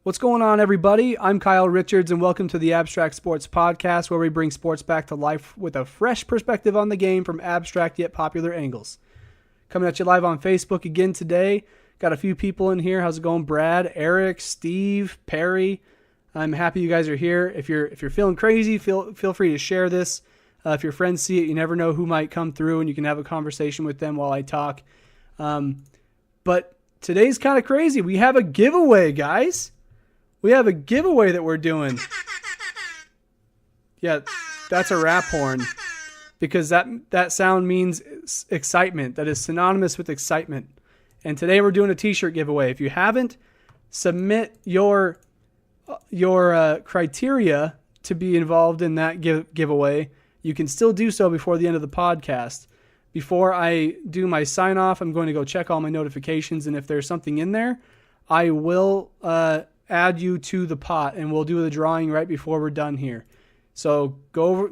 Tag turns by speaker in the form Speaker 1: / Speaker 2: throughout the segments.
Speaker 1: What's going on, everybody? I'm Kyle Richards, and welcome to the Abstract Sports Podcast, where we bring sports back to life with a fresh perspective on the game from abstract yet popular angles. Coming at you live on Facebook again today. Got a few people in here. How's it going, Brad, Eric, Steve, Perry? I'm happy you guys are here. If you're feeling crazy, feel free to share this. If your friends see it, you never know who might come through, and you can have a conversation with them while I talk. But today's kind of crazy. We have a giveaway, guys. We have a giveaway that we're doing. Yeah, that's a rap horn. Because that sound means excitement. That is synonymous with excitement. And today we're doing a t-shirt giveaway. If you haven't, submit your criteria to be involved in that giveaway. You can still do so before the end of the podcast. Before I do my sign off, I'm going to go check all my notifications. And if there's something in there, I will add you to the pot, and we'll do the drawing right before we're done here. So go over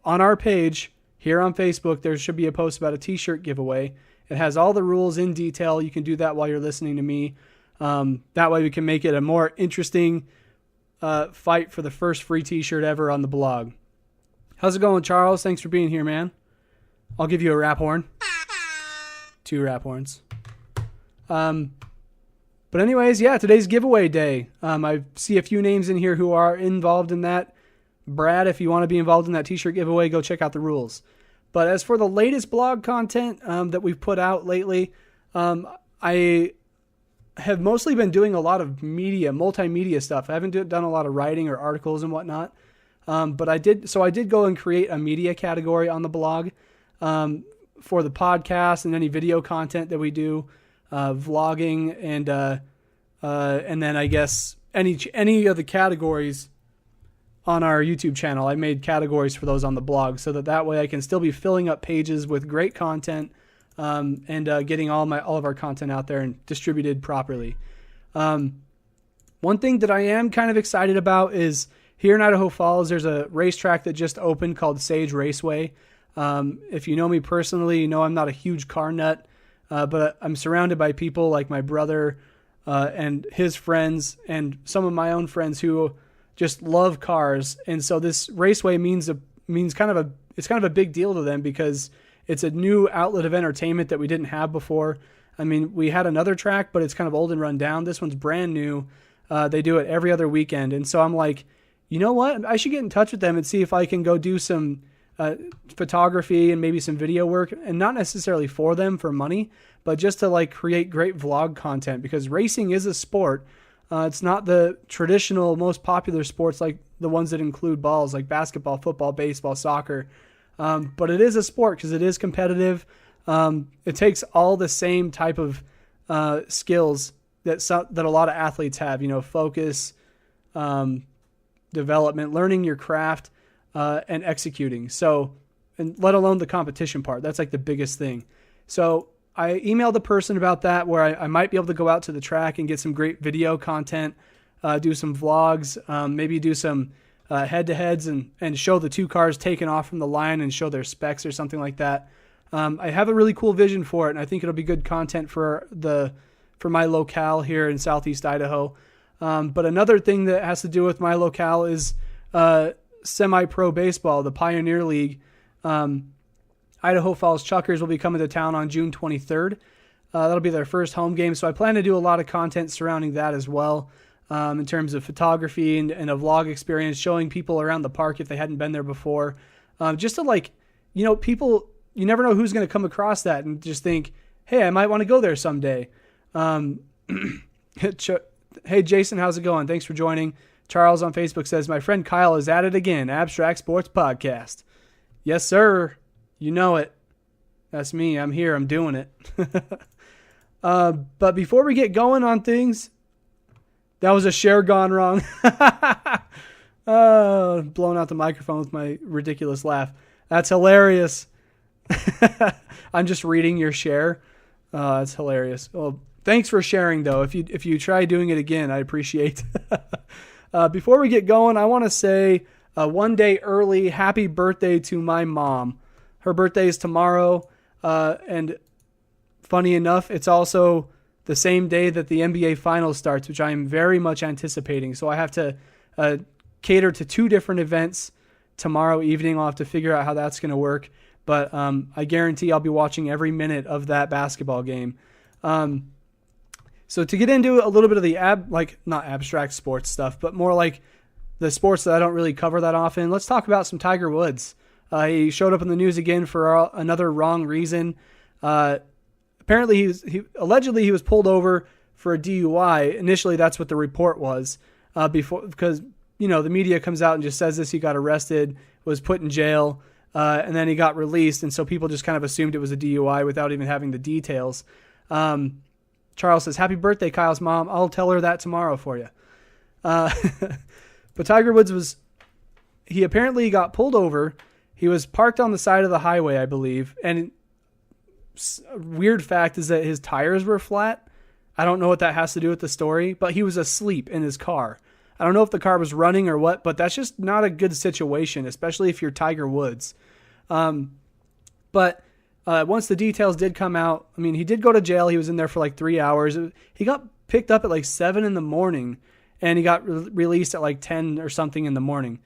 Speaker 1: on our page here on Facebook. There should be a post about a t-shirt giveaway. It has all the rules in detail. You can do that while you're listening to me. That way we can make it a more interesting fight for the first free t-shirt ever on the blog. How's it going, Charles? Thanks for being here, man. I'll give you a rap horn. 2 rap horns. But anyways, yeah, today's giveaway day. I see a few names in here who are involved in that. Brad, if you want to be involved in that t-shirt giveaway, go check out the rules. But as for the latest blog content that we've put out lately, I have mostly been doing a lot of multimedia stuff. I haven't done a lot of writing or articles and whatnot. But I did go and create a media category on the blog for the podcast and any video content that we do. Vlogging and then I guess any of the categories on our YouTube channel. I made categories for those on the blog so that way I can still be filling up pages with great content and getting all of our content out there and distributed properly. One thing that I am kind of excited about is here in Idaho Falls, there's a racetrack that just opened called Sage Raceway. If you know me personally, you know I'm not a huge car nut. But I'm surrounded by people like my brother and his friends and some of my own friends who just love cars. And so this raceway means kind of a big deal to them because it's a new outlet of entertainment that we didn't have before. I mean, we had another track, but it's kind of old and run down. This one's brand new. They do it every other weekend. And so I'm like, you know what? I should get in touch with them and see if I can go do some photography and maybe some video work, and not necessarily for them for money, but just to like create great vlog content, because racing is a sport. It's not the traditional most popular sports like the ones that include balls like basketball, football, baseball, soccer. But it is a sport because it is competitive. It takes all the same type of skills that a lot of athletes have, focus, development, learning your craft, and executing. So, and let alone the competition part. That's like the biggest thing. So I emailed the person about that, where I might be able to go out to the track and get some great video content, do some vlogs, maybe do some head-to-heads and show the 2 cars taken off from the line and show their specs or something like that. I have a really cool vision for it, and I think it'll be good content for my locale here in Southeast Idaho. But another thing that has to do with my locale is semi-pro baseball, the Pioneer League. Idaho Falls Chuckers will be coming to town on June 23rd. That'll be their first home game, so I plan to do a lot of content surrounding that as well, in terms of photography and a vlog experience, showing people around the park if they hadn't been there before. Just to people, you never know who's going to come across that and just think, hey, I might want to go there someday. Hey, Jason, how's it going? Thanks for joining. Charles on Facebook says, my friend Kyle is at it again. Abstract Sports Podcast. Yes, sir. You know it. That's me. I'm here. I'm doing it. But before we get going on things, that was a share gone wrong. Blowing out the microphone with my ridiculous laugh. That's hilarious. I'm just reading your share. That's hilarious. Well, thanks for sharing, though. If you try doing it again, I appreciate. Before we get going, I want to say one day early happy birthday to my mom. Her birthday is tomorrow, and funny enough, it's also the same day that the NBA Finals starts, which I am very much anticipating. So I have to cater to 2 different events tomorrow evening. I'll have to figure out how that's going to work. But I guarantee I'll be watching every minute of that basketball game. So to get into a little bit of the not abstract sports stuff, but more like the sports that I don't really cover that often, let's talk about some Tiger Woods. He showed up in the news again for another wrong reason. Apparently, allegedly he was pulled over for a DUI. Initially, that's what the report was. Because the media comes out and just says this: he got arrested, was put in jail, and then he got released, and so people just kind of assumed it was a DUI without even having the details. Charles says, "Happy birthday, Kyle's mom. I'll tell her that tomorrow for you." But Tiger Woods he apparently got pulled over. He was parked on the side of the highway, I believe. And a weird fact is that his tires were flat. I don't know what that has to do with the story, but he was asleep in his car. I don't know if the car was running or what, but that's just not a good situation, especially if you're Tiger Woods. But once the details did come out, he did go to jail. He was in there for like 3 hours. He got picked up at like 7 in the morning, and he got released at like 10 or something in the morning.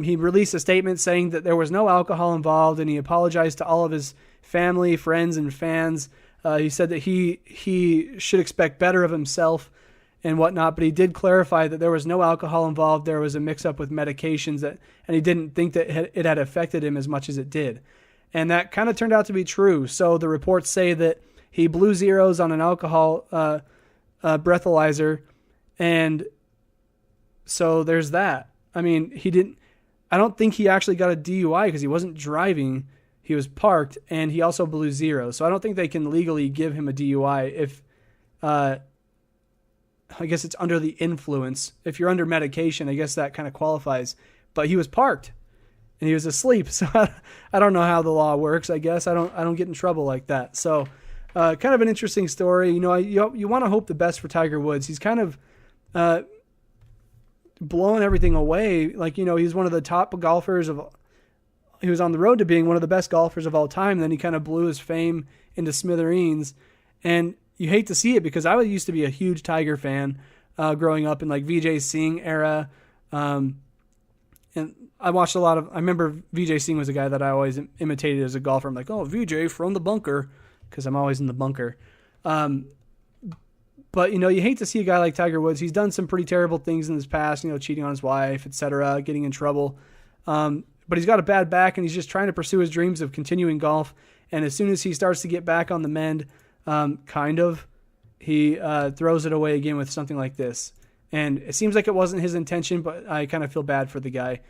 Speaker 1: He released a statement saying that there was no alcohol involved, and he apologized to all of his family, friends, and fans. He said that he should expect better of himself and whatnot, but he did clarify that there was no alcohol involved. There was a mix-up with medications, and he didn't think that it had affected him as much as it did. And that kind of turned out to be true. So the reports say that he blew zeros on an alcohol breathalyzer, and so there's that. I don't think he actually got a DUI because he wasn't driving. He was parked, and he also blew zeros. So I don't think they can legally give him a DUI if, I guess it's under the influence. If you're under medication, I guess that kind of qualifies. But he was parked, and he was asleep. So I don't know how the law works. I guess I don't get in trouble like that. So kind of an interesting story. You want to hope the best for Tiger Woods. He's kind of blowing everything away. He's one of the top golfers he was on the road to being one of the best golfers of all time. Then he kind of blew his fame into smithereens, and you hate to see it because I used to be a huge Tiger fan growing up in like Vijay Singh era. And I watched I remember Vijay Singh was a guy that I always imitated as a golfer. I'm like, oh, Vijay from the bunker, because I'm always in the bunker. But, you hate to see a guy like Tiger Woods. He's done some pretty terrible things in his past, cheating on his wife, etc., getting in trouble. But he's got a bad back, and he's just trying to pursue his dreams of continuing golf. And as soon as he starts to get back on the mend, he throws it away again with something like this. And it seems like it wasn't his intention, but I kind of feel bad for the guy.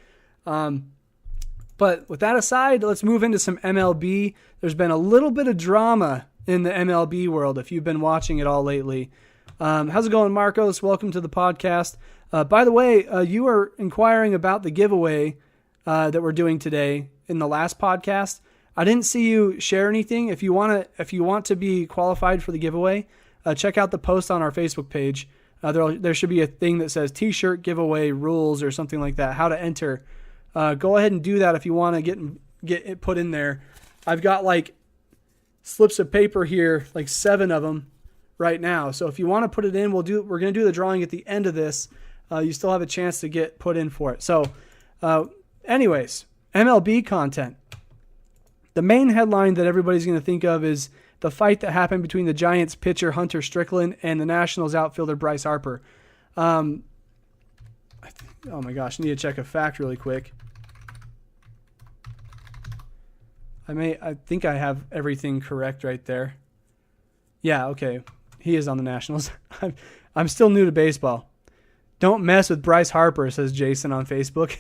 Speaker 1: But with that aside, let's move into some MLB. There's been a little bit of drama in the MLB world if you've been watching it all lately. How's it going, Marcos? Welcome to the podcast. By the way, you were inquiring about the giveaway that we're doing today in the last podcast. I didn't see you share anything. If you want to be qualified for the giveaway, check out the post on our Facebook page. There should be a thing that says T-shirt giveaway rules or something like that. How to enter. Go ahead and do that if you want to get it put in there. I've got like slips of paper here, like 7 of them right now. So if you want to put it in, we're going to do the drawing at the end of this. You still have a chance to get put in for it. So anyways, MLB content. The main headline that everybody's going to think of is the fight that happened between the Giants pitcher Hunter Strickland and the Nationals outfielder Bryce Harper. Oh my gosh, I need to check a fact really quick. I think I have everything correct right there. Yeah, okay. He is on the Nationals. I'm still new to baseball. Don't mess with Bryce Harper, says Jason on Facebook.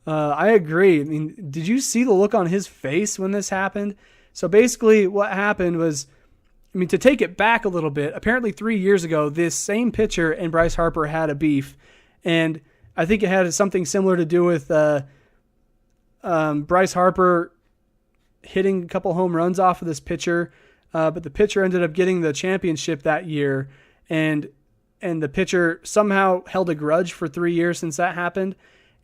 Speaker 1: I agree. Did you see the look on his face when this happened? So basically what happened was, to take it back a little bit, apparently 3 years ago, this same pitcher and Bryce Harper had a beef. And I think it had something similar to do with Bryce Harper hitting a couple home runs off of this pitcher. But the pitcher ended up getting the championship that year. And the pitcher somehow held a grudge for 3 years since that happened.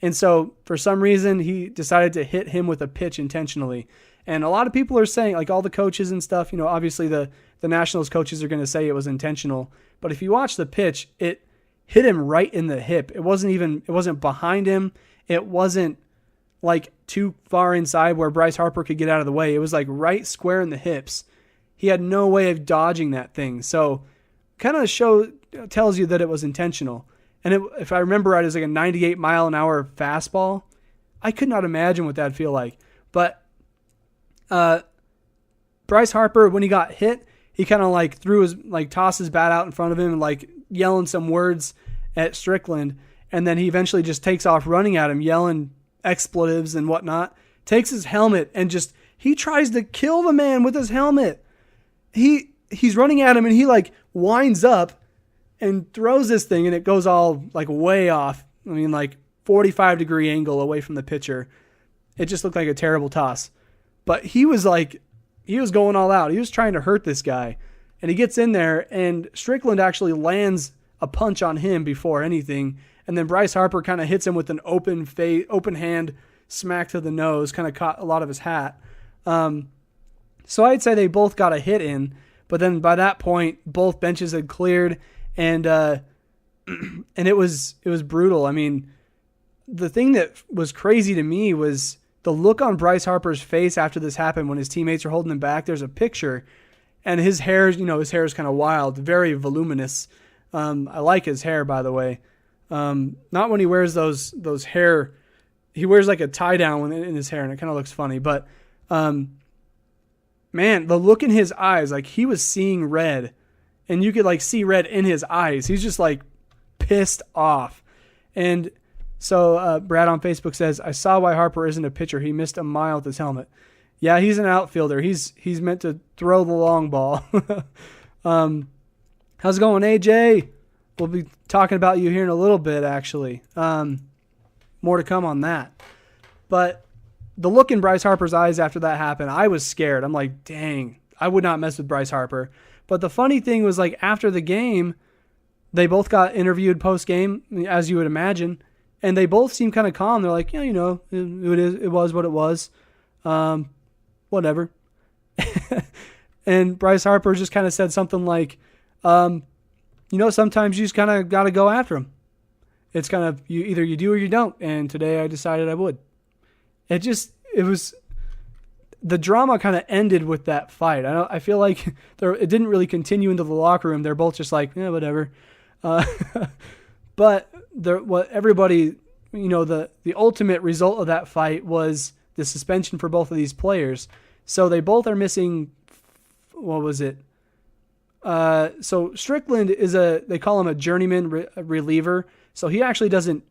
Speaker 1: And so for some reason, he decided to hit him with a pitch intentionally. And a lot of people are saying, like all the coaches and stuff, obviously the Nationals coaches are going to say it was intentional. But if you watch the pitch, it hit him right in the hip. It wasn't behind him. It wasn't like too far inside where Bryce Harper could get out of the way. It was like right square in the hips. He had no way of dodging that thing. So kind of tells you that it was intentional. And if I remember right, it was like a 98 mile an hour fastball. I could not imagine what that'd feel like. But Bryce Harper, when he got hit, he kind of like tossed his bat out in front of him and like yelling some words at Strickland. And then he eventually just takes off running at him, yelling expletives and whatnot, takes his helmet and he tries to kill the man with his helmet. He's running at him and he like winds up and throws this thing and it goes all like way off. I mean, like 45-degree angle away from the pitcher. It just looked like a terrible toss. But he was going all out. He was trying to hurt this guy. And he gets in there and Strickland actually lands a punch on him before anything. And then Bryce Harper kind of hits him with an open hand smack to the nose, kind of caught a lot of his hat. So I'd say they both got a hit in, but then by that point, both benches had cleared, and it was brutal. I mean, the thing that was crazy to me was the look on Bryce Harper's face after this happened when his teammates are holding him back. There's a picture, and his hair is kind of wild, very voluminous. I like his hair, by the way. Not when he wears those hair. He wears like a tie down in his hair, and it kind of looks funny. But man, the look in his eyes, like he was seeing red, and you could like see red in his eyes. He's just like pissed off. And so Brad on Facebook says, "I saw why Harper isn't a pitcher. He missed a mile with his helmet." Yeah, he's an outfielder. He's meant to throw the long ball. How's it going, AJ? We'll be talking about you here in a little bit, actually. More to come on that. But the look in Bryce Harper's eyes after that happened, I was scared. I'm like, dang, I would not mess with Bryce Harper. But the funny thing was, like, after the game, they both got interviewed post-game, as you would imagine, and they both seemed kind of calm. They're like, yeah, it was what it was. Whatever. And Bryce Harper just kind of said something like, sometimes you just kind of got to go after him. It's kind of either you do or you don't. And today I decided I would. It was the drama kind of ended with that fight. I feel like it didn't really continue into the locker room. They're both just like, yeah, whatever. But the ultimate result of that fight was the suspension for both of these players. So they both are missing. What was it? So Strickland they call him a journeyman reliever. So he actually doesn't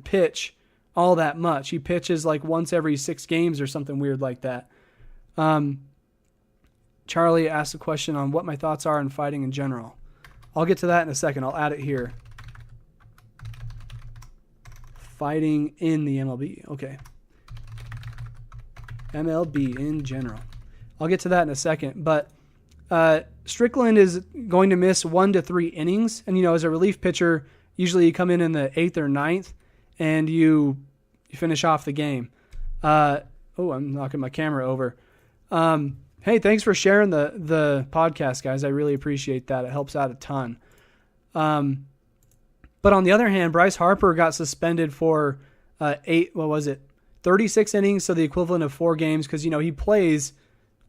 Speaker 1: pitch all that much. He pitches like once every 6 games or something weird like that. Charlie asked a question on what my thoughts are on fighting in general. I'll get to that in a second. I'll add it here. Fighting in the MLB. Okay. MLB in general. I'll get to that in a second. But Strickland is going to miss 1 to 3 innings. And, as a relief pitcher, usually you come in the 8th or 9th and you finish off the game. I'm knocking my camera over. Hey, thanks for sharing the podcast, guys. I really appreciate that. It helps out a ton. But on the other hand, Bryce Harper got suspended for 36 innings, so the equivalent of 4 games, because, he plays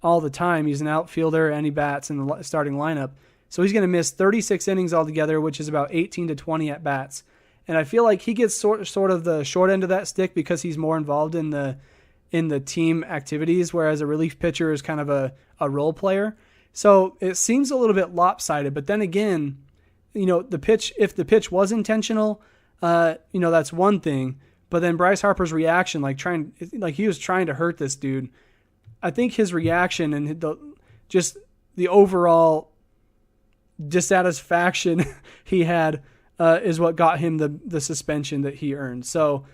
Speaker 1: all the time. He's an outfielder and he bats in the starting lineup. So he's going to miss 36 innings altogether, which is about 18 to 20 at bats. And I feel like he gets sort of the short end of that stick because he's more involved in the team activities, whereas a relief pitcher is kind of a role player. So it seems a little bit lopsided. But then again, if the pitch was intentional, that's one thing. But then Bryce Harper's reaction, he was trying to hurt this dude. I think his reaction and the overall dissatisfaction he had is what got him the suspension that he earned. So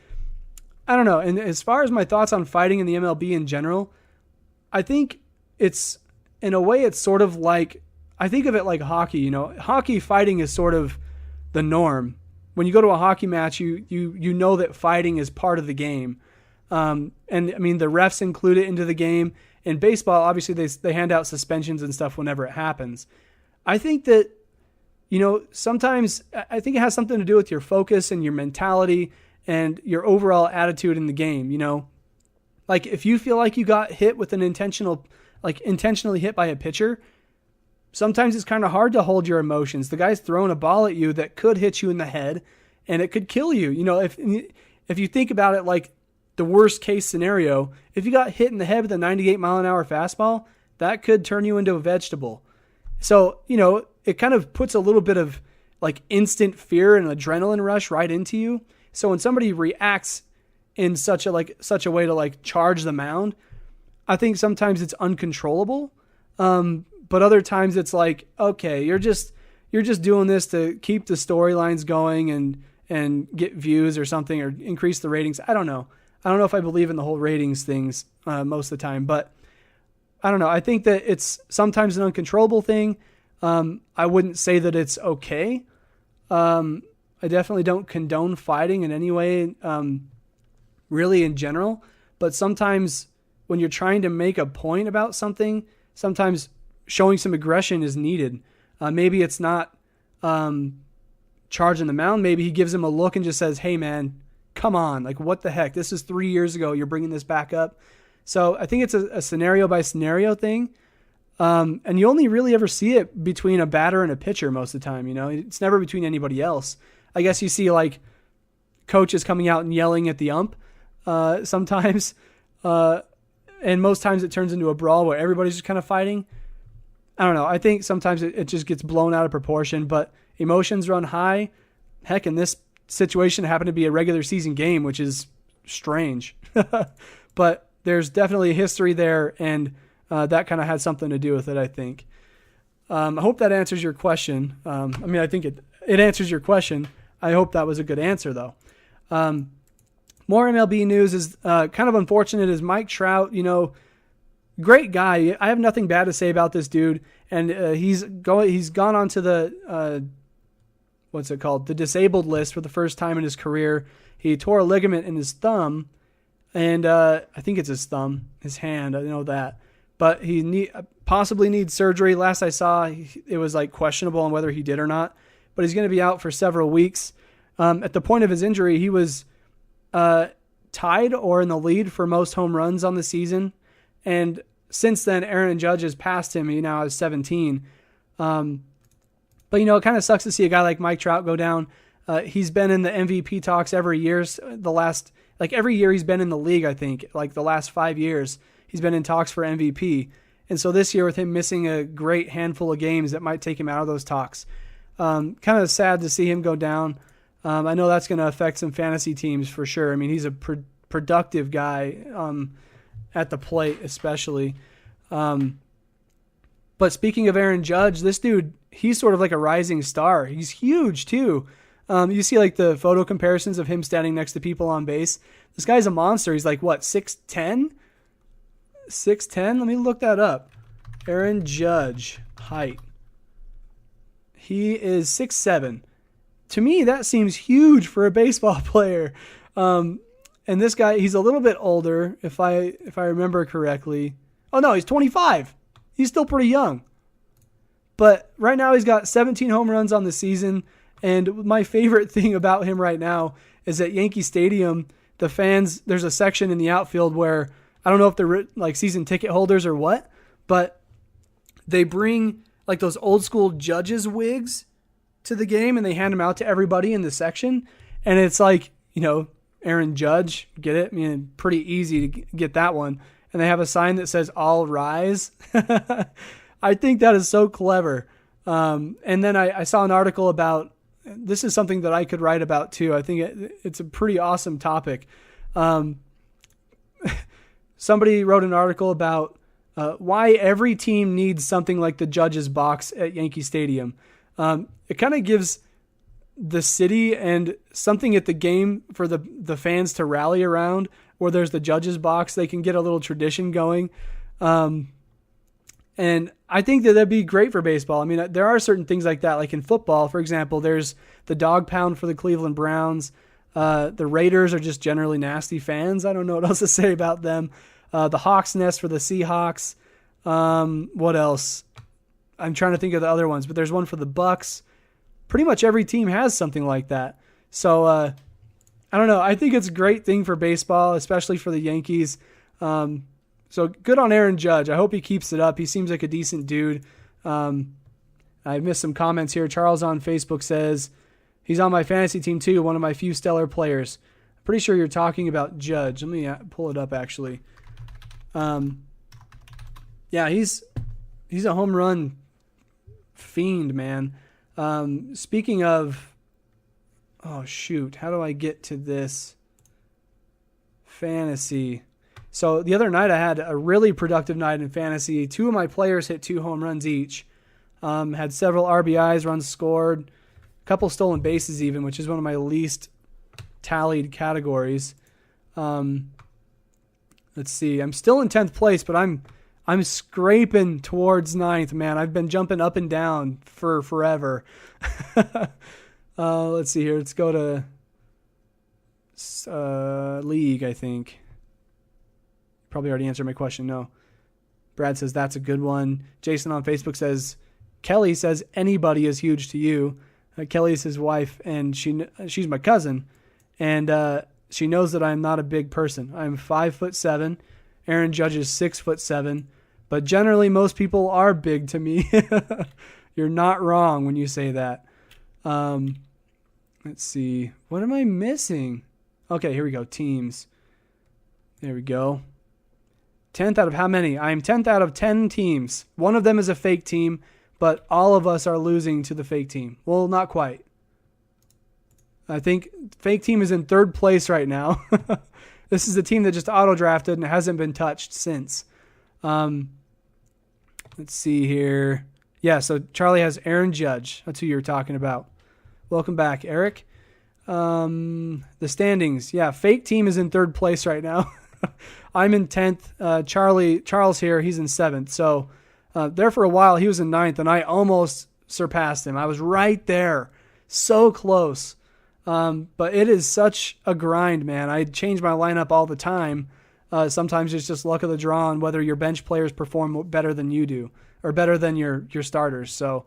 Speaker 1: I don't know. And as far as my thoughts on fighting in the MLB in general, I think it's, in a way, it's sort of like, I think of it like hockey. Hockey fighting is sort of the norm. When you go to a hockey match, you know that fighting is part of the game. And I mean, the refs include it into the game. In baseball, obviously they hand out suspensions and stuff whenever it happens. I think that, sometimes I think it has something to do with your focus and your mentality and your overall attitude in the game. Like if you feel like you got hit with intentionally hit by a pitcher, sometimes it's kind of hard to hold your emotions. The guy's throwing a ball at you that could hit you in the head and it could kill you. If you think about it like the worst case scenario, if you got hit in the head with a 98-mile-an-hour fastball, that could turn you into a vegetable. So, it kind of puts a little bit of like instant fear and adrenaline rush right into you. So when somebody reacts in such a way to like charge the mound, I think sometimes it's uncontrollable. But other times it's like, okay, you're just doing this to keep the storylines going and get views or something or increase the ratings. I don't know if I believe in the whole ratings things most of the time, but I don't know. I think that it's sometimes an uncontrollable thing. I wouldn't say that it's okay. I definitely don't condone fighting in any way, really in general, but sometimes when you're trying to make a point about something, sometimes showing some aggression is needed. Maybe it's not charging the mound. Maybe he gives him a look and just says, hey man, come on. Like what the heck? This is 3 years ago. You're bringing this back up. So I think it's a scenario by scenario thing. And you only really ever see it between a batter and a pitcher most of the time. It's never between anybody else. I guess you see like coaches coming out and yelling at the ump sometimes. And most times it turns into a brawl where everybody's just kind of fighting. I don't know. I think sometimes it just gets blown out of proportion, but emotions run high. Heck, in this situation, it happened to be a regular season game, which is strange. But there's definitely a history there, and that kind of had something to do with it, I think. I hope that answers your question. I think it answers your question. I hope that was a good answer, though. More MLB news is kind of unfortunate is Mike Trout, great guy. I have nothing bad to say about this dude. And he's gone onto the, the disabled list for the first time in his career. He tore a ligament in his thumb, and I think it's his thumb, his hand. I know that. But he possibly needs surgery. Last I saw, it was like questionable on whether he did or not. But he's going to be out for several weeks. At the point of his injury, he was tied or in the lead for most home runs on the season. And since then, Aaron Judge has passed him. He now has 17. But, it kind of sucks to see a guy like Mike Trout go down. He's been in the MVP talks every year. Every year he's been in the league, I think. Like the last 5 years, he's been in talks for MVP. And so this year with him missing a great handful of games that might take him out of those talks. Kind of sad to see him go down. I know that's going to affect some fantasy teams for sure. I mean, he's a productive guy at the plate especially. But speaking of Aaron Judge, this dude, he's sort of like a rising star. He's huge too. You see like the photo comparisons of him standing next to people on base. This guy's a monster. He's like, 6'10"? 6'10"? Let me look that up. Aaron Judge, height. He is 6'7". To me, that seems huge for a baseball player. And this guy, he's a little bit older, if I remember correctly. Oh, no, he's 25. He's still pretty young. But right now he's got 17 home runs on the season. And my favorite thing about him right now is at Yankee Stadium, the fans, there's a section in the outfield where, I don't know if they're like season ticket holders or what, but they bring like those old school Judges wigs to the game and they hand them out to everybody in the section. And it's like, Aaron Judge, get it? I mean, pretty easy to get that one. And they have a sign that says all rise. I think that is so clever. And then I saw an article about, this is something that I could write about too. I think it's a pretty awesome topic. Somebody wrote an article about why every team needs something like the Judges box at Yankee Stadium. It kind of gives the city and something at the game for the fans to rally around, where there's the Judges box. They can get a little tradition going. And I think that'd be great for baseball. I mean, there are certain things like that. Like in football, for example, there's the dog pound for the Cleveland Browns. The Raiders are just generally nasty fans. I don't know what else to say about them. The Hawks Nest for the Seahawks. What else? I'm trying to think of the other ones, but there's one for the Bucks. Pretty much every team has something like that. So I don't know. I think it's a great thing for baseball, especially for the Yankees. So good on Aaron Judge. I hope he keeps it up. He seems like a decent dude. I missed some comments here. Charles on Facebook says, he's on my fantasy team too, one of my few stellar players. I'm pretty sure you're talking about Judge. Let me pull it up actually. Yeah, he's a home run fiend, man. Speaking of, oh shoot, how do I get to this fantasy? So the other night I had a really productive night in fantasy. 2 of my players hit 2 home runs each. Had several RBIs, runs scored, a couple stolen bases even, which is one of my least tallied categories. Let's see. I'm still in 10th place, but I'm scraping towards 9th, man. I've been jumping up and down for forever. Let's see here. Let's go to league, I think. Probably already answered my question. No. Brad says that's a good one. Jason on Facebook says, Kelly says anybody is huge to you. Kelly is his wife, and she's my cousin, and she knows that I'm not a big person. I'm 5'7". Aaron Judge is 6'7", but generally most people are big to me. You're not wrong when you say that. Let's see. What am I missing? Okay, here we go. Teams. There we go. 10th out of how many? I'm 10th out of 10 teams. One of them is a fake team, but all of us are losing to the fake team. Well, not quite. I think fake team is in 3rd place right now. This is the team that just auto-drafted and hasn't been touched since. Let's see here. Yeah, so Charlie has Aaron Judge. That's who you were talking about. Welcome back, Eric. The standings. Yeah, fake team is in 3rd place right now. I'm in 10th. Charles here, he's in 7th. So there for a while, he was in 9th, and I almost surpassed him. I was right there. So close. But it is such a grind, man. I change my lineup all the time. Sometimes it's just luck of the draw on whether your bench players perform better than you do or better than your starters. So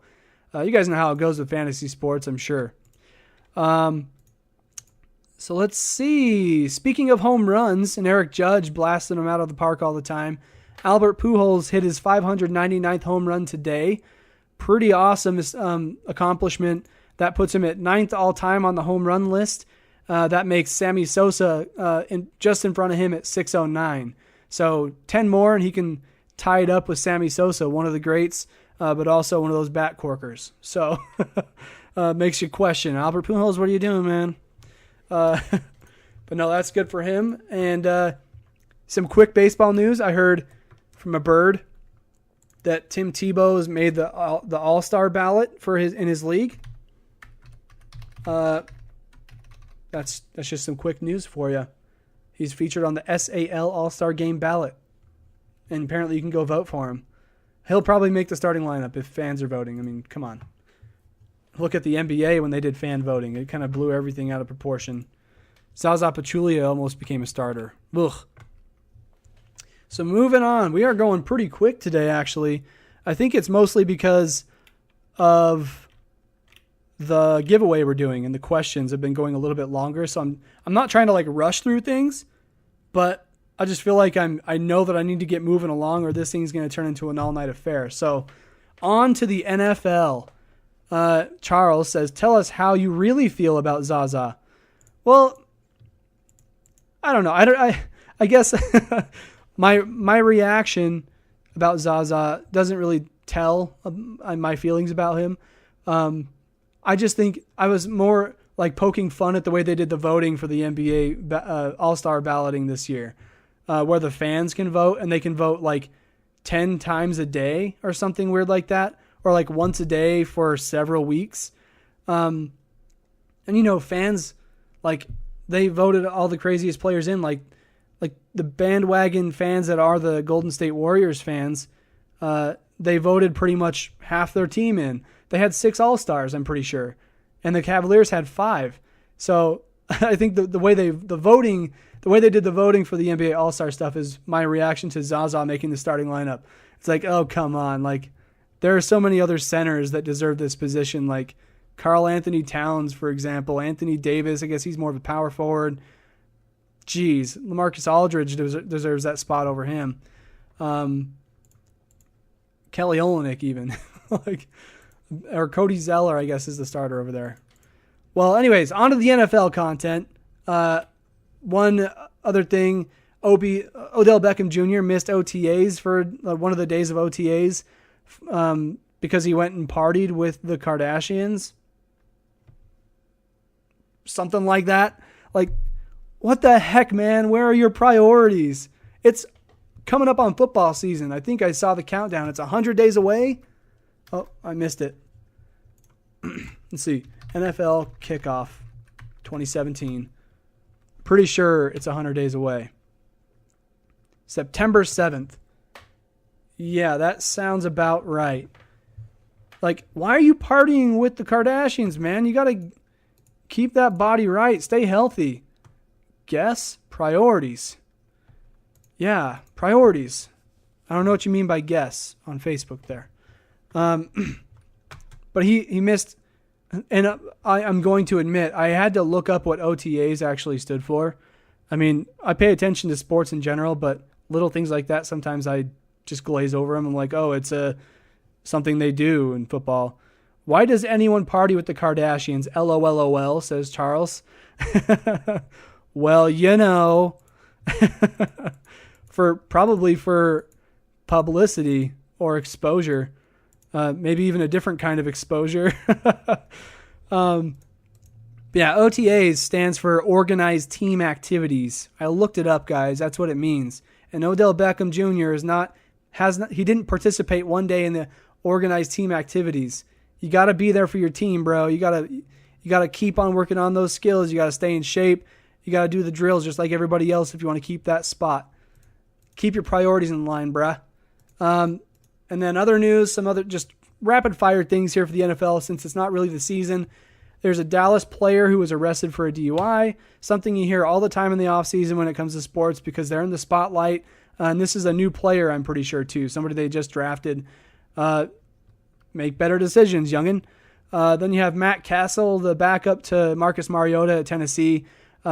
Speaker 1: you guys know how it goes with fantasy sports, I'm sure. So let's see. Speaking of home runs and Eric Judge blasting them out of the park all the time, Albert Pujols hit his 599th home run today. Pretty awesome accomplishment. That puts him at 9th all-time on the home run list. That makes Sammy Sosa just in front of him at 609. So 10 more, and he can tie it up with Sammy Sosa, one of the greats, but also one of those bat corkers. So makes you question, Albert Pujols, what are you doing, man? But no, that's good for him. And some quick baseball news. I heard from a bird that Tim Tebow has made the All-Star ballot in his league. That's just some quick news for you. He's featured on the SAL All-Star Game ballot, and apparently you can go vote for him. He'll probably make the starting lineup if fans are voting. I mean, come on. Look at the NBA when they did fan voting. It kind of blew everything out of proportion. Zaza Pachulia almost became a starter. Ugh. So moving on. We are going pretty quick today, actually. I think it's mostly because of the giveaway we're doing, and the questions have been going a little bit longer. So I'm not trying to like rush through things, but I just feel like I know that I need to get moving along, or this thing's going to turn into an all-night affair. So on to the NFL. Charles says, tell us how you really feel about Zaza. Well, I don't know. I guess my reaction about Zaza doesn't really tell my feelings about him. I just think I was more like poking fun at the way they did the voting for the NBA All-Star balloting this year, where the fans can vote, and they can vote like 10 times a day or something weird like that, or like once a day for several weeks. And fans, like, they voted all the craziest players in, like the bandwagon fans that are the Golden State Warriors fans. They voted pretty much half their team in. They had 6 All-Stars, I'm pretty sure. And the Cavaliers had 5. So I think the way they did the voting for the NBA All-Star stuff is my reaction to Zaza making the starting lineup. It's like, oh, come on. Like, there are so many other centers that deserve this position, like Karl Anthony Towns, for example, Anthony Davis. I guess he's more of a power forward. Jeez, LaMarcus Aldridge deserves that spot over him. Kelly Olynyk even. Or Cody Zeller, I guess, is the starter over there. Well, anyways, on to the NFL content. One other thing, Odell Beckham Jr. missed OTAs for one of the days of OTAs because he went and partied with the Kardashians. Something like that. Like, what the heck, man? Where are your priorities? It's coming up on football season. I think I saw the countdown. It's 100 days away. Oh, I missed it. Let's see. NFL kickoff 2017. Pretty sure it's 100 days away. September 7th. Yeah, that sounds about right. Like, why are you partying with the Kardashians, man? You got to keep that body right. Stay healthy. Guess? Priorities. Yeah, priorities. I don't know what you mean by guess on Facebook there. But he missed, and I'm going to admit, I had to look up what OTAs actually stood for. I mean, I pay attention to sports in general, but little things like that, sometimes I just glaze over them. I'm like, oh, it's something they do in football. Why does anyone party with the Kardashians? LOLOL, says Charles. Well, you know, probably for publicity or exposure, maybe even a different kind of exposure. Yeah, OTAs stands for Organized Team Activities. I looked it up, guys. That's what it means. And Odell Beckham Jr. he didn't participate one day in the organized team activities. You got to be there for your team, bro. You got to keep on working on those skills. You got to stay in shape. You got to do the drills just like everybody else if you want to keep that spot. Keep your priorities in line, bruh. And then other news, some other just rapid fire things here for the NFL since it's not really the season. There's a Dallas player who was arrested for a DUI, something you hear all the time in the offseason when it comes to sports because they're in the spotlight. And this is a new player, I'm pretty sure, too. Somebody they just drafted. Make better decisions, youngin'. Then you have Matt Castle, the backup to Marcus Mariota at Tennessee.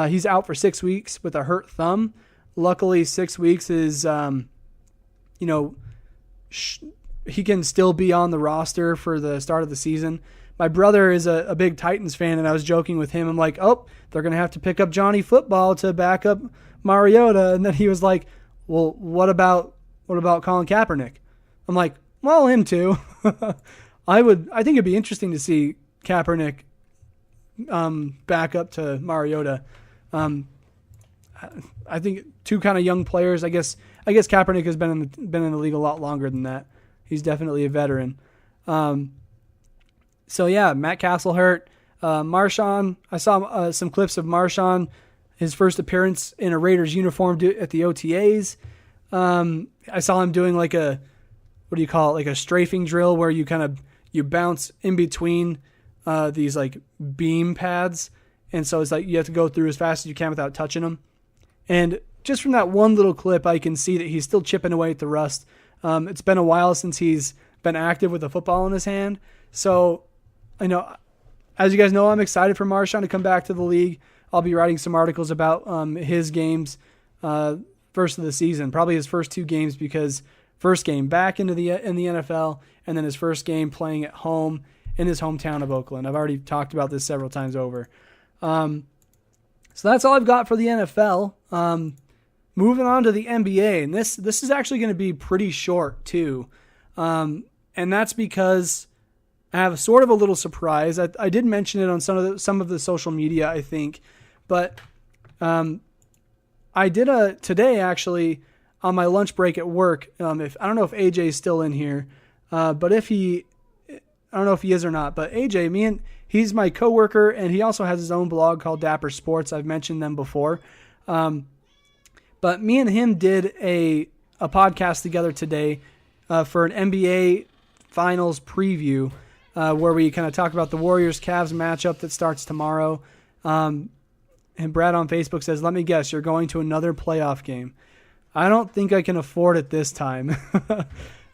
Speaker 1: He's out for 6 weeks with a hurt thumb. Luckily, 6 weeks is, he can still be on the roster for the start of the season. My brother is a big Titans fan, and I was joking with him. I'm like, oh, they're going to have to pick up Johnny Football to back up Mariota. And then he was like, well, what about Colin Kaepernick? I'm like, well, him too. I think it'd be interesting to see Kaepernick back up to Mariota. I think two kind of young players. I guess Kaepernick has been in the league a lot longer than that. He's definitely a veteran. So yeah, Matt Castle hurt. Marshawn, I saw some clips of Marshawn, his first appearance in a Raiders uniform at the OTAs. I saw him doing like a strafing drill where you bounce in between these like beam pads. And so it's like you have to go through as fast as you can without touching them. And just from that one little clip, I can see that he's still chipping away at the rust. It's been a while since he's been active with a football in his hand. So, as you guys know, I'm excited for Marshawn to come back to the league. I'll be writing some articles about his games first of the season, probably his first two games because first game back in the NFL and then his first game playing at home in his hometown of Oakland. I've already talked about this several times over. So that's all I've got for the NFL. Moving on to the NBA, and this is actually going to be pretty short too, and that's because I have sort of a little surprise. I did mention it on some of the social media, I think, but I did today actually on my lunch break at work. I don't know if AJ is still in here, but I don't know if he is or not. But AJ, he's my coworker, and he also has his own blog called Dapper Sports. I've mentioned them before. But me and him did a podcast together today for an NBA Finals preview where we kind of talk about the Warriors-Cavs matchup that starts tomorrow. And Brad on Facebook says, let me guess, you're going to another playoff game. I don't think I can afford it this time.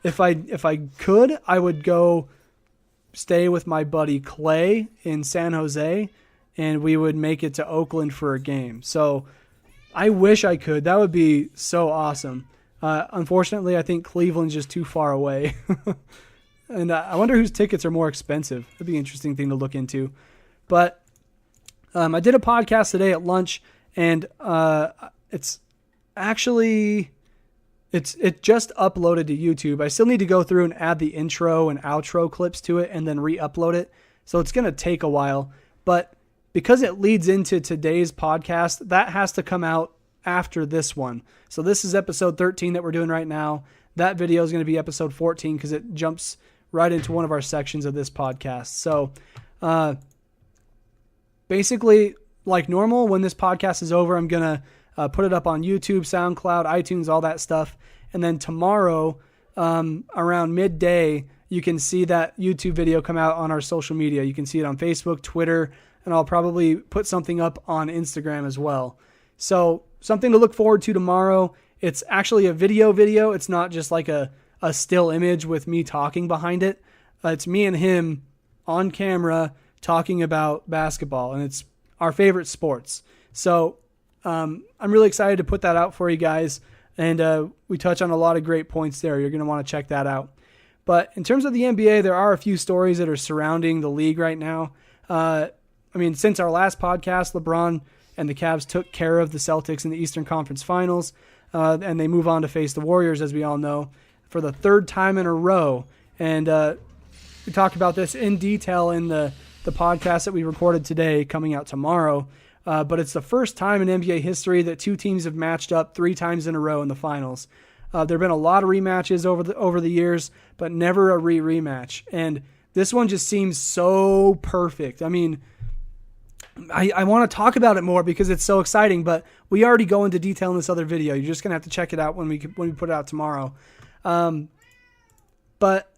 Speaker 1: If I could, I would go stay with my buddy Clay in San Jose, and we would make it to Oakland for a game. So I wish I could. That would be so awesome. Unfortunately, I think Cleveland's just too far away. And I wonder whose tickets are more expensive. That'd be an interesting thing to look into. But I did a podcast today at lunch, and it just uploaded to YouTube. I still need to go through and add the intro and outro clips to it and then re-upload it. So it's going to take a while. But because it leads into today's podcast, that has to come out after this one. So this is episode 13 that we're doing right now. That video is going to be episode 14 because it jumps right into one of our sections of this podcast. So basically, like normal, when this podcast is over, I'm going to put it up on YouTube, SoundCloud, iTunes, all that stuff. And then tomorrow, around midday, you can see that YouTube video come out on our social media. You can see it on Facebook, Twitter, and I'll probably put something up on Instagram as well. So something to look forward to tomorrow. It's actually a video. It's not just like a still image with me talking behind it. It's me and him on camera talking about basketball, and it's our favorite sports. So I'm really excited to put that out for you guys, and we touch on a lot of great points there. You're going to want to check that out. But in terms of the NBA, there are a few stories that are surrounding the league right now. Since our last podcast, LeBron and the Cavs took care of the Celtics in the Eastern Conference Finals, and they move on to face the Warriors, as we all know, for the third time in a row. And we talked about this in detail in the podcast that we recorded today, coming out tomorrow. But it's the first time in NBA history that two teams have matched up 3 times in a row in the finals. There have been a lot of rematches over the years, but never a rematch. And this one just seems so perfect. I mean, I want to talk about it more because it's so exciting, but we already go into detail in this other video. You're just going to have to check it out when we put it out tomorrow. But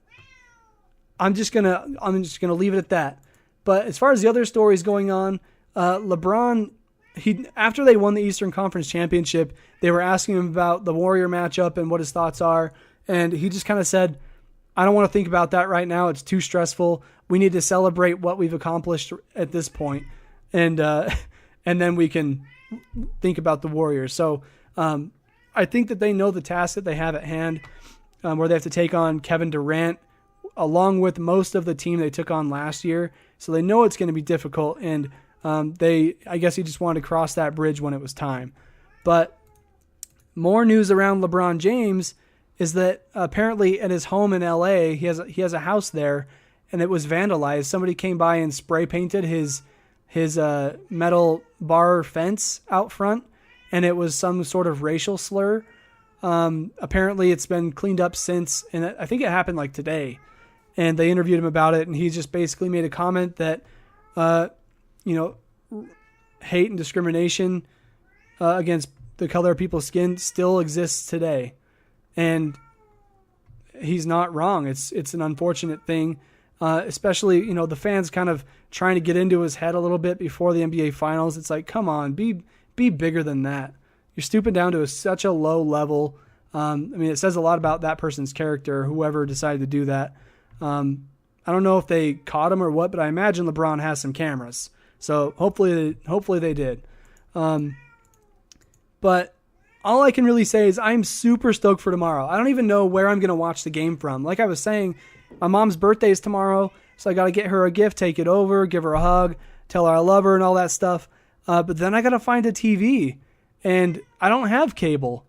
Speaker 1: I'm just going to leave it at that. But as far as the other stories going on, LeBron, after they won the Eastern Conference Championship, they were asking him about the Warrior matchup and what his thoughts are. And he just kind of said, I don't want to think about that right now. It's too stressful. We need to celebrate what we've accomplished at this point. And then we can think about the Warriors. So I think that they know the task that they have at hand, where they have to take on Kevin Durant, along with most of the team they took on last year. So they know it's going to be difficult, and I guess he just wanted to cross that bridge when it was time. But more news around LeBron James is that apparently at his home in LA, he has a house there, and it was vandalized. Somebody came by and spray painted his metal bar fence out front, and it was some sort of racial slur. Apparently it's been cleaned up since, and I think it happened like today, and they interviewed him about it, and he just basically made a comment that, hate and discrimination against the color of people's skin still exists today. And he's not wrong. It's an unfortunate thing. Especially, the fans kind of trying to get into his head a little bit before the NBA Finals. It's like, come on, be bigger than that. You're stooping down to such a low level. It says a lot about that person's character, whoever decided to do that. I don't know if they caught him or what, but I imagine LeBron has some cameras. So hopefully they did. But all I can really say is I'm super stoked for tomorrow. I don't even know where I'm going to watch the game from. Like I was saying, my mom's birthday is tomorrow, so I got to get her a gift, take it over, give her a hug, tell her I love her and all that stuff. But then I got to find a TV, and I don't have cable.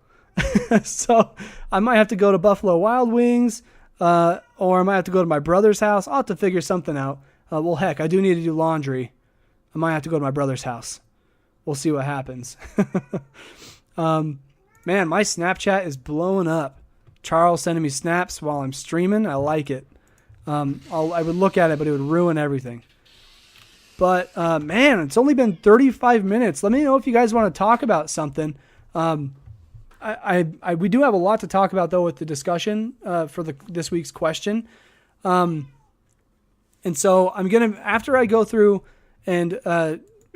Speaker 1: So I might have to go to Buffalo Wild Wings, or I might have to go to my brother's house. I'll have to figure something out. Well, heck, I do need to do laundry. I might have to go to my brother's house. We'll see what happens. Man, my Snapchat is blowing up. Charles sending me snaps while I'm streaming. I like it. I would look at it, but it would ruin everything. But, man, it's only been 35 minutes. Let me know if you guys want to talk about something. We do have a lot to talk about, though, with the discussion for this week's question. And so I'm going to, after I go through and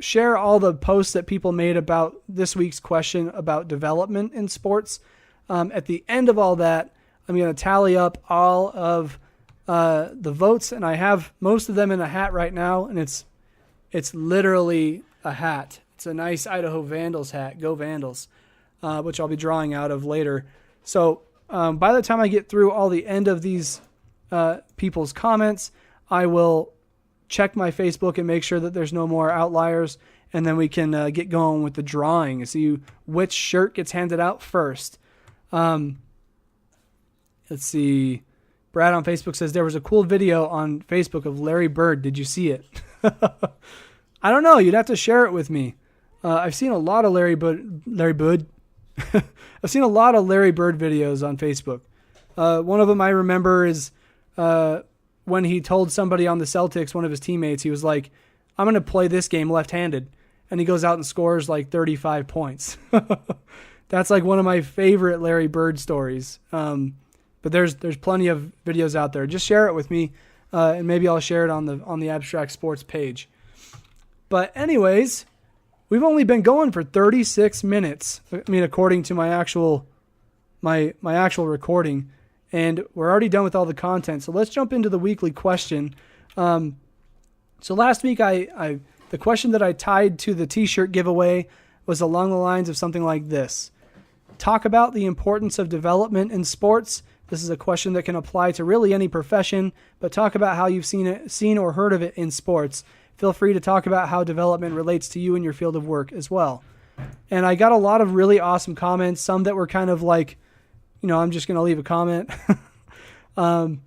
Speaker 1: share all the posts that people made about this week's question about development in sports. At the end of all that, I'm going to tally up all of the votes, and I have most of them in a hat right now, and it's literally a hat. It's a nice Idaho Vandals hat. Go Vandals, which I'll be drawing out of later. So by the time I get through all the end of these people's comments, I will check my Facebook and make sure that there's no more outliers, and then we can get going with the drawing and see which shirt gets handed out first. Let's see. Brad on Facebook says there was a cool video on Facebook of Larry Bird. Did you see it? I don't know. You'd have to share it with me. I've seen a lot of Larry Bird. I've seen a lot of Larry Bird videos on Facebook. One of them I remember is when he told somebody on the Celtics, one of his teammates, he was like, I'm going to play this game left-handed. And he goes out and scores like 35 points. That's like one of my favorite Larry Bird stories. But there's plenty of videos out there. Just share it with me, and maybe I'll share it on the Abstract Sports page. But anyways, we've only been going for 36 minutes. I mean, according to my actual recording. And we're already done with all the content. So let's jump into the weekly question. So last week, the question that I tied to the t-shirt giveaway was along the lines of something like this. Talk about the importance of development in sports. This is a question that can apply to really any profession, but talk about how you've seen or heard of it in sports. Feel free to talk about how development relates to you in your field of work as well. And I got a lot of really awesome comments, some that were kind of like, I'm just going to leave a comment. And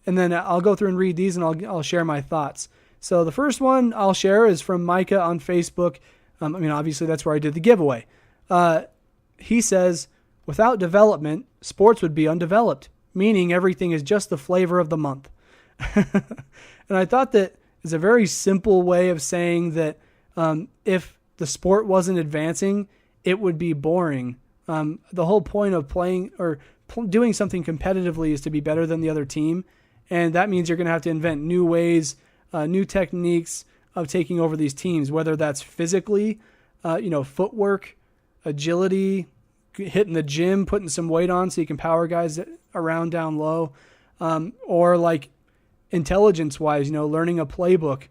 Speaker 1: then I'll go through and read these, and I'll share my thoughts. So the first one I'll share is from Micah on Facebook. Obviously that's where I did the giveaway. He says, without development, sports would be undeveloped, meaning everything is just the flavor of the month. And I thought that is a very simple way of saying that if the sport wasn't advancing, it would be boring. The whole point of playing or doing something competitively is to be better than the other team. And that means you're going to have to invent new ways, new techniques of taking over these teams, whether that's physically, footwork, agility, hitting the gym, putting some weight on so you can power guys around down low, or like intelligence wise, learning a playbook,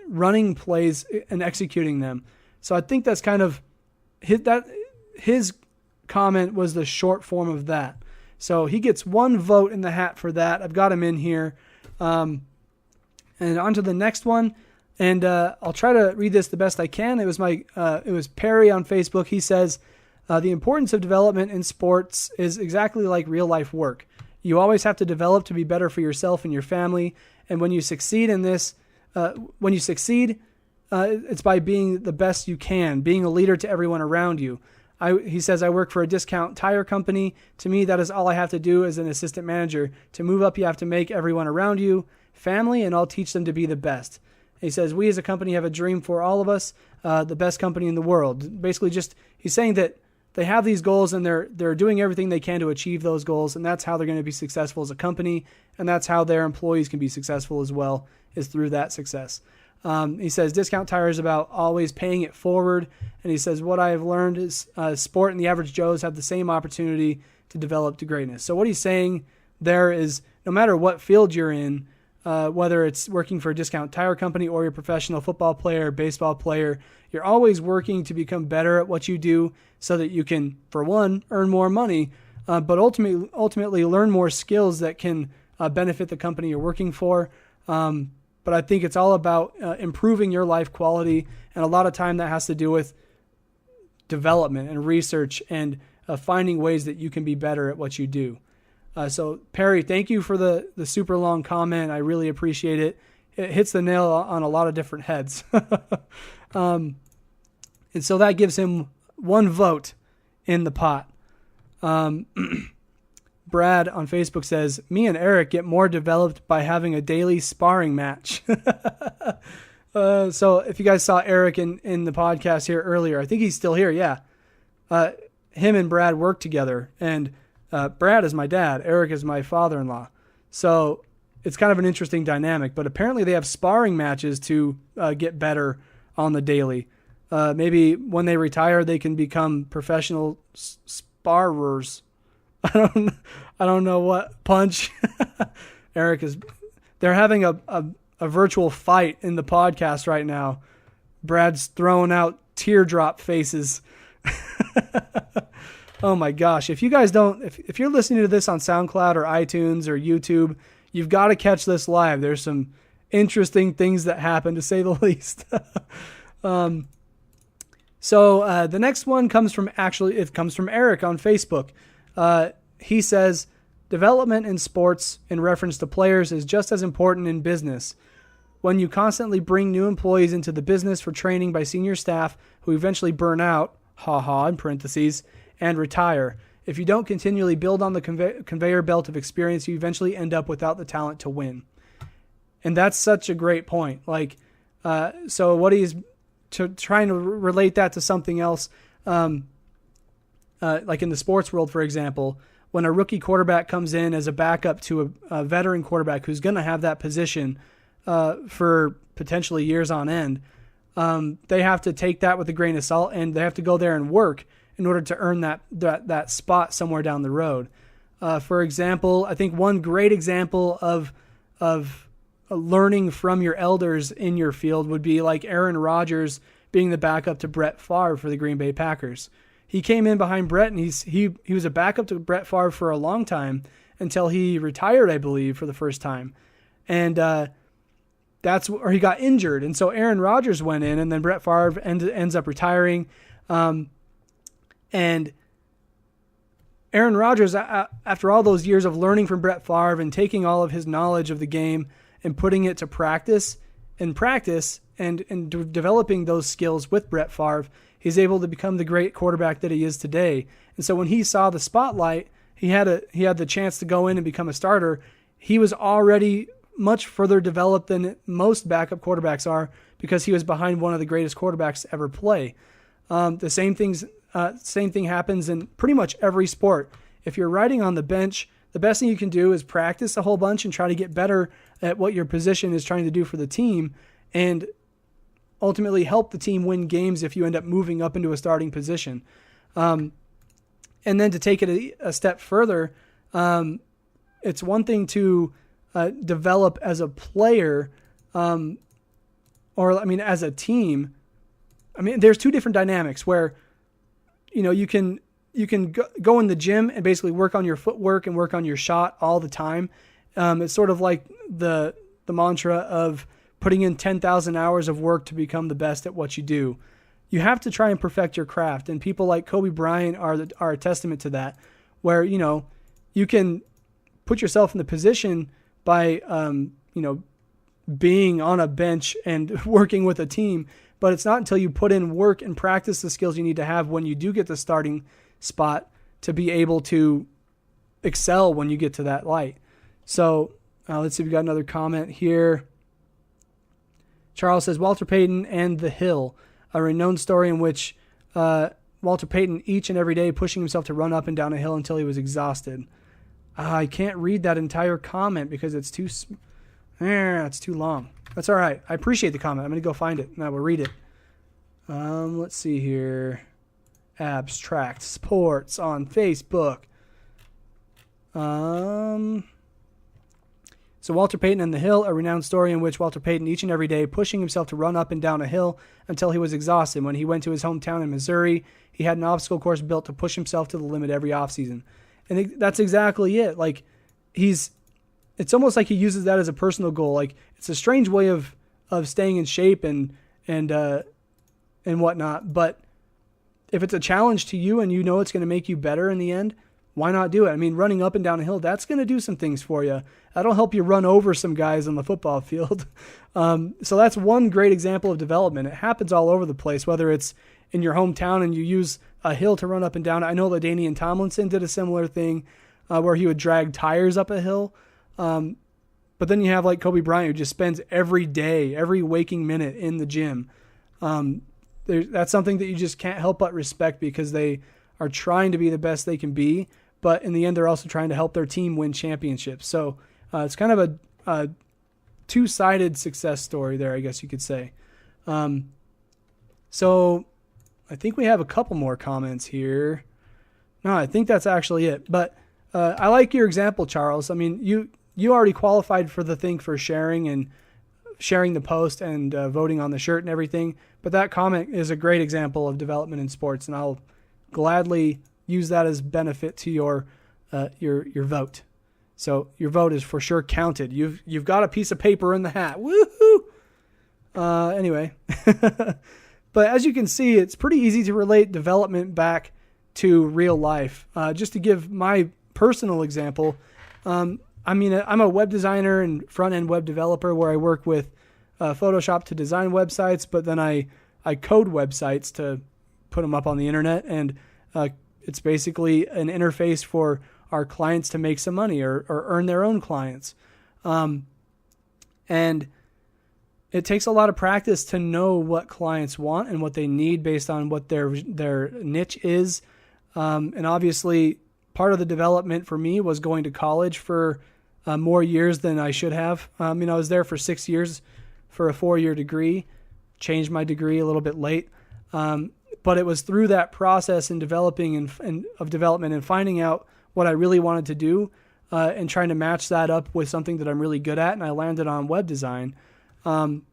Speaker 1: running plays and executing them. So I think that's kind of his comment was the short form of that. So he gets one vote in the hat for that. I've got him in here. And on to the next one. And I'll try to read this the best I can. It was Perry on Facebook. He says, the importance of development in sports is exactly like real life work. You always have to develop to be better for yourself and your family. And when you succeed in this, it's by being the best you can, being a leader to everyone around you. He says, I work for a discount tire company. To me, that is all I have to do as an assistant manager. To move up, you have to make everyone around you family, and I'll teach them to be the best. He says, we as a company have a dream for all of us, the best company in the world. Basically, he's saying that they have these goals and they're doing everything they can to achieve those goals, and that's how they're going to be successful as a company, and that's how their employees can be successful as well, is through that success. He says, discount tire is about always paying it forward. And he says, what I have learned is sport and the average Joes have the same opportunity to develop to greatness. So what he's saying there is no matter what field you're in, whether it's working for a discount tire company or you're a professional football player, baseball player, you're always working to become better at what you do so that you can, for one, earn more money, but ultimately learn more skills that can benefit the company you're working for. But I think it's all about improving your life quality, and a lot of time that has to do with development and research and finding ways that you can be better at what you do. So Perry, thank you for the super long comment. I really appreciate it. It hits the nail on a lot of different heads. And so that gives him one vote in the pot. Brad on Facebook says, me and Eric get more developed by having a daily sparring match. So if you guys saw Eric in the podcast here earlier, I think he's still here. Yeah. Him and Brad work together, and Brad is my dad. Eric is my father-in-law. So it's kind of an interesting dynamic, but apparently they have sparring matches to get better on the daily. Maybe when they retire, they can become professional sparrers. I don't know what punch. Eric is. They're having a virtual fight in the podcast right now. Brad's throwing out teardrop faces. Oh my gosh. If you guys don't, if you're listening to this on SoundCloud or iTunes or YouTube, you've got to catch this live. There's some interesting things that happen, to say the least. So the next one comes from Eric on Facebook. He says, development in sports in reference to players is just as important in business. When you constantly bring new employees into the business for training by senior staff who eventually burn out, in parentheses, and retire. If you don't continually build on the conveyor belt of experience, you eventually end up without the talent to win. And that's such a great point. So what he's trying to relate that to something else, like in the sports world, for example, when a rookie quarterback comes in as a backup to a veteran quarterback who's going to have that position for potentially years on end, they have to take that with a grain of salt, and they have to go there and work in order to earn that spot somewhere down the road. For example, I think one great example of learning from your elders in your field would be like Aaron Rodgers being the backup to Brett Favre for the Green Bay Packers. He came in behind Brett, and he was a backup to Brett Favre for a long time until he retired, I believe, for the first time. And or he got injured. And so Aaron Rodgers went in, and then Brett Favre ends up retiring. And Aaron Rodgers, after all those years of learning from Brett Favre and taking all of his knowledge of the game and putting it to practice and developing those skills with Brett Favre, he's able to become the great quarterback that he is today. And so when he saw the spotlight, he had the chance to go in and become a starter. He was already much further developed than most backup quarterbacks are because he was behind one of the greatest quarterbacks to ever play. The same thing happens in pretty much every sport. If you're riding on the bench, the best thing you can do is practice a whole bunch and try to get better at what your position is trying to do for the team, and ultimately help the team win games if you end up moving up into a starting position. And then to take it a step further, it's one thing to develop as a player, as a team. There's two different dynamics where, you can go in the gym and basically work on your footwork and work on your shot all the time. It's sort of like the mantra of putting in 10,000 hours of work to become the best at what you do. You have to try and perfect your craft, and people like Kobe Bryant are a testament to that, where, you can put yourself in the position by, being on a bench and working with a team. But it's not until you put in work and practice the skills you need to have when you do get the starting spot to be able to excel when you get to that light. So let's see, we got another comment here. Charles says, Walter Payton and the Hill, a renowned story in which Walter Payton each and every day pushing himself to run up and down a hill until he was exhausted. I can't read that entire comment because it's too long. That's all right. I appreciate the comment. I'm going to go find it and I will read it. Let's see here. Abstract Sports on Facebook. So Walter Payton and the Hill, a renowned story in which Walter Payton each and every day pushing himself to run up and down a hill until he was exhausted. When he went to his hometown in Missouri, he had an obstacle course built to push himself to the limit every offseason. And that's exactly it. Like, it's almost like he uses that as a personal goal. Like, it's a strange way of staying in shape and whatnot. But if it's a challenge to you and you know it's going to make you better in the end, why not do it? Running up and down a hill, that's going to do some things for you. That'll help you run over some guys on the football field. So that's one great example of development. It happens all over the place, whether it's in your hometown and you use a hill to run up and down. I know LaDainian Tomlinson did a similar thing where he would drag tires up a hill. But then you have like Kobe Bryant, who just spends every day, every waking minute in the gym. That's something that you just can't help but respect because they are trying to be the best they can be. But in the end, they're also trying to help their team win championships. So it's kind of a two-sided success story there, I guess you could say. So I think we have a couple more comments here. No, I think that's actually it. But I like your example, Charles. I mean, you already qualified for the thing for sharing the post and voting on the shirt and everything. But that comment is a great example of development in sports, and I'll gladly use that as benefit to your vote. So your vote is for sure counted. You've got a piece of paper in the hat. Woohoo! Anyway, but as you can see, it's pretty easy to relate development back to real life. Just to give my personal example, I'm a web designer and front-end web developer where I work with Photoshop to design websites, but then I code websites to put them up on the internet, and it's basically an interface for our clients to make some money or earn their own clients. And it takes a lot of practice to know what clients want and what they need based on what their niche is. And obviously, part of the development for me was going to college for more years than I should have. I was there for 6 years for a 4-year degree, changed my degree a little bit late. But it was through that process in developing of development and finding out what I really wanted to do and trying to match that up with something that I'm really good at. And I landed on web design. And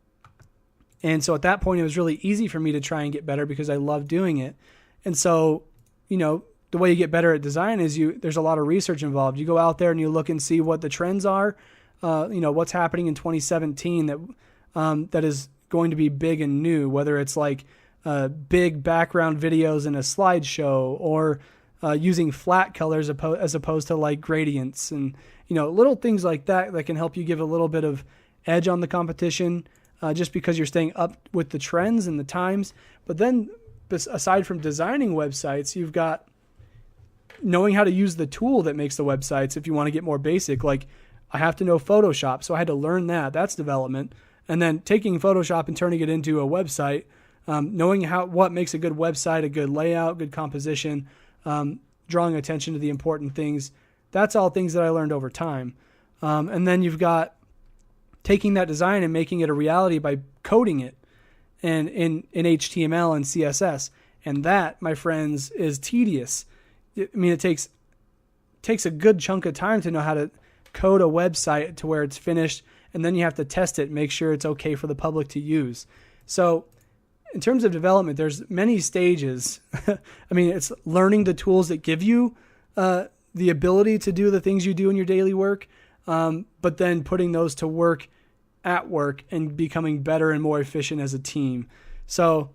Speaker 1: so at that point, it was really easy for me to try and get better because I love doing it. And so, the way you get better at design is there's a lot of research involved. You go out there and you look and see what the trends are, what's happening in 2017 that is going to be big and new, whether it's like big background videos in a slideshow or using flat colors as opposed to like gradients and, little things like that can help you give a little bit of edge on the competition just because you're staying up with the trends and the times. But then aside from designing websites, you've got knowing how to use the tool that makes the websites. If you want to get more basic, like I have to know Photoshop. So I had to learn that. That's development. And then taking Photoshop and turning it into a website, knowing what makes a good website, a good layout, good composition, drawing attention to the important things. That's all things that I learned over time. And then you've got taking that design and making it a reality by coding it and in HTML and CSS. And that, my friends, is tedious. It takes a good chunk of time to know how to code a website to where it's finished, and then you have to test it, make sure it's okay for the public to use. So in terms of development, there's many stages. It's learning the tools that give you the ability to do the things you do in your daily work, but then putting those to work at work and becoming better and more efficient as a team. So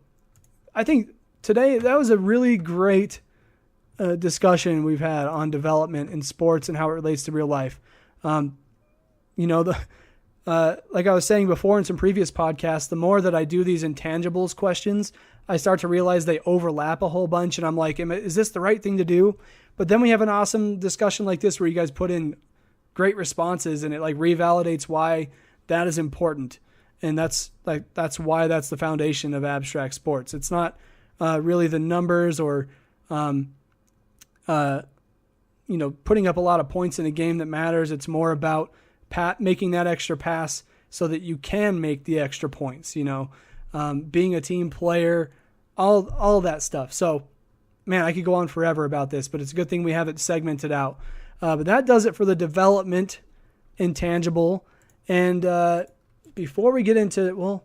Speaker 1: I think today that was a really great discussion we've had on development in sports and how it relates to real life. Like I was saying before in some previous podcasts, the more that I do these intangibles questions, I start to realize they overlap a whole bunch. And I'm like, is this the right thing to do? But then we have an awesome discussion like this where you guys put in great responses and it like revalidates why that is important. And that's why that's the foundation of abstract sports. It's not really the numbers or, putting up a lot of points in a game that matters. It's more about making that extra pass so that you can make the extra points, being a team player, all that stuff. So, man, I could go on forever about this, but it's a good thing we have it segmented out. But that does it for the development intangible. And before we get into,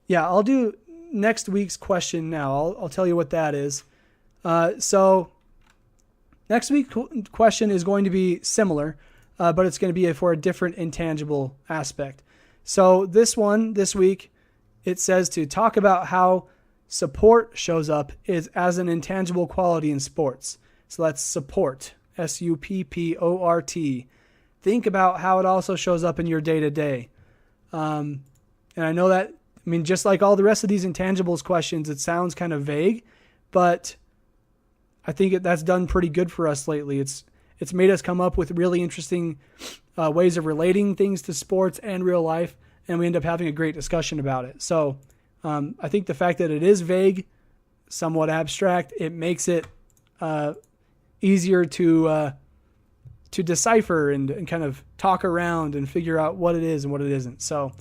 Speaker 1: I'll do next week's question now. I'll tell you what that is. So next week's question is going to be similar, but it's going to be for a different intangible aspect. So this week, it says to talk about how support shows up as an intangible quality in sports. So that's support, Support. Think about how it also shows up in your day-to-day. And I know that, just like all the rest of these intangibles questions, it sounds kind of vague, but I think that's done pretty good for us lately. It's made us come up with really interesting ways of relating things to sports and real life, and we end up having a great discussion about it. So I think the fact that it is vague, somewhat abstract, it makes it easier to decipher and kind of talk around and figure out what it is and what it isn't. So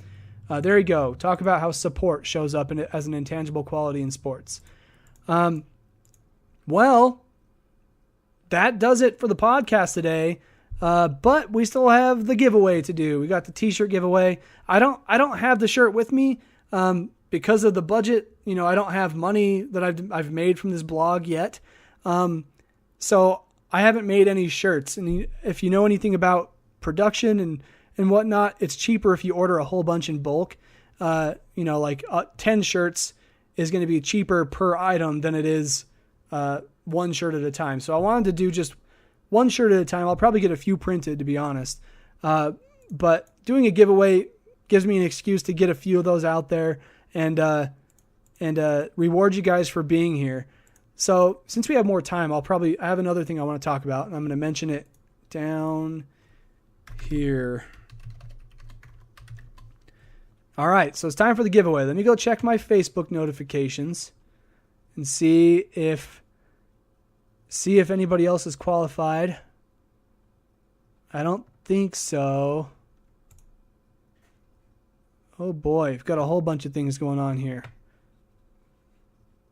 Speaker 1: There you go. Talk about how support shows up as an intangible quality in sports. Well, that does it for the podcast today. But we still have the giveaway to do. We got the t-shirt giveaway. I don't have the shirt with me because of the budget. I don't have money that I've made from this blog yet. So I haven't made any shirts. And if you know anything about production and whatnot, it's cheaper if you order a whole bunch in bulk. 10 shirts is going to be cheaper per item than it is one shirt at a time. So I wanted to do just one shirt at a time. I'll probably get a few printed, to be honest. But doing a giveaway gives me an excuse to get a few of those out there and reward you guys for being here. So since we have more time, I have another thing I want to talk about, and I'm going to mention it down here. All right, so it's time for the giveaway. Let me go check my Facebook notifications and see if anybody else is qualified. I don't think so. Oh boy, I've got a whole bunch of things going on here.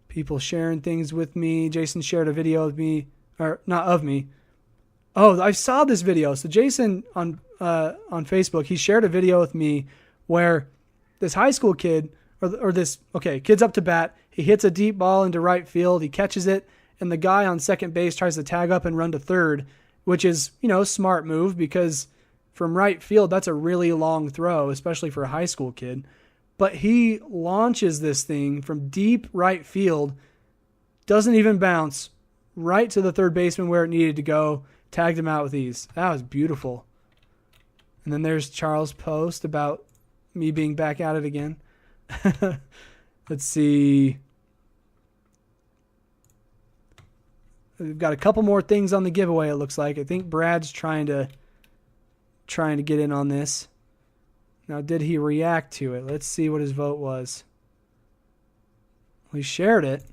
Speaker 1: People sharing things with me. Jason shared a video of me, or not of me. Oh, I saw this video. So Jason on Facebook, he shared a video with me where this high school kid, kid's up to bat. He hits a deep ball into right field. He catches it, and the guy on second base tries to tag up and run to third, which is, a smart move because from right field, that's a really long throw, especially for a high school kid. But he launches this thing from deep right field, doesn't even bounce, right to the third baseman where it needed to go, tagged him out with ease. That was beautiful. And then there's Charles' post about me being back at it again. Let's see. We've got a couple more things on the giveaway, it looks like. I think Brad's trying to get in on this. Now, did he react to it? Let's see what his vote was. Well, he shared it.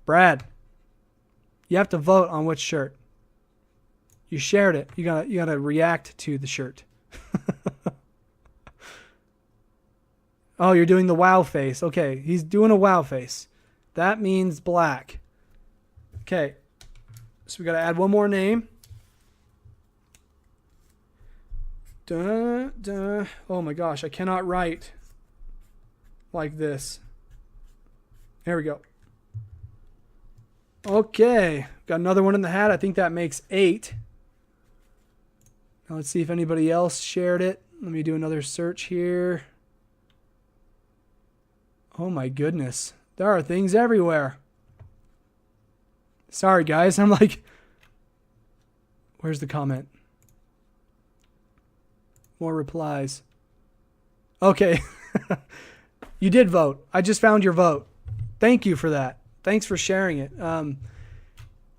Speaker 1: Brad, you have to vote on which shirt. You shared it. You gotta react to the shirt. Oh, you're doing the wow face. Okay, he's doing a wow face. That means black. Okay, so we got to add one more name. Oh my gosh, I cannot write like this. There we go. Okay, got another one in the hat. I think that makes 8. Now let's see if anybody else shared it. Let me do another search here. Oh my goodness, there are things everywhere. Sorry guys, I'm like, where's the comment? More replies. Okay. You did vote. I just found your vote. Thank you for that. Thanks for sharing it. All